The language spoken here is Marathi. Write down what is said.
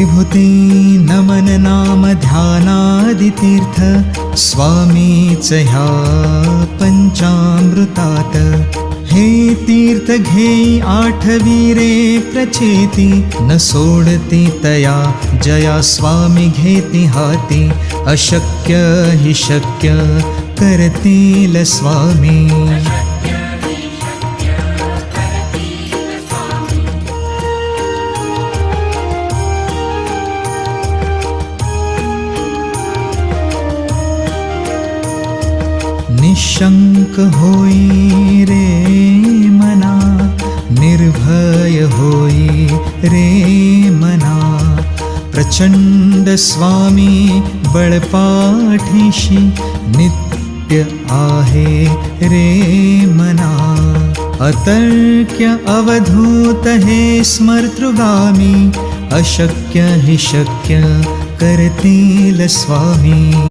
विभूती नमन नाम ध्यानादितीर्थ स्वामीच ह्या पंचामृतात हे तीर्थ घेई आठवी रे प्रचेती न सोडती तया जया स्वामी घेती हाती अशक्य हि शक्य करतील स्वामी निशंक होई रे मना निर्भय होई रे मना प्रचंड स्वामी बळपाठीशी नित्य आहे रे मना अतर्क्य अवधूत हे स्मर्तृगामी अशक्य हि शक्य करतील स्वामी।